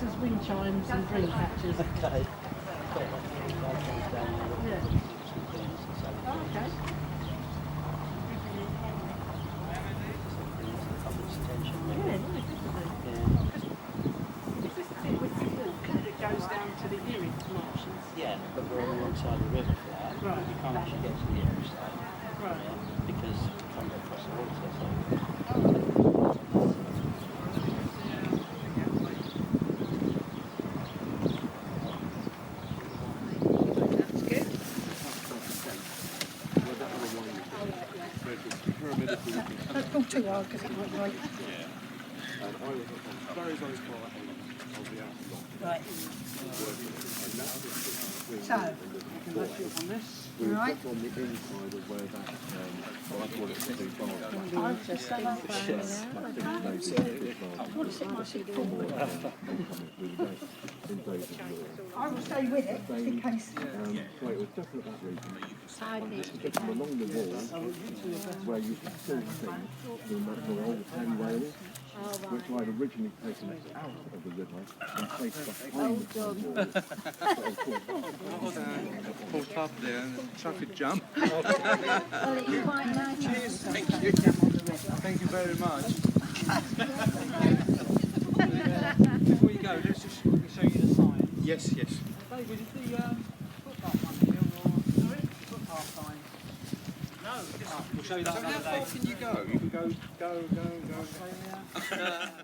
as wind chimes and dream catchers. Okay. Yeah. Oh, okay. Yeah, no, definitely. Is this the bit with the walk that goes down to the Erie marshes? Yeah, but we're on the wrong side of the river for that. Right. You can't actually get to the Erie side. Right. Because you can't go across the water. So. Don't go too hard because it won't break. Right. So, right. On the inside of where that, I call it the bar. I'll just say I will stay with it just in case. So it was definitely that region. Just along the wall, where you can still see the old hand rails, which I'd originally taken out of the river and placed behind the wall. Pulled up there and traffic jam. Well, it's quite nice. Cheers. Thank you. Thank you very much. Before you go, let's just show you the sign. Yes, yes. David, is the footpath one here or sorry? Footpath sign? No, we'll show you that another day. How far can you go? You can go.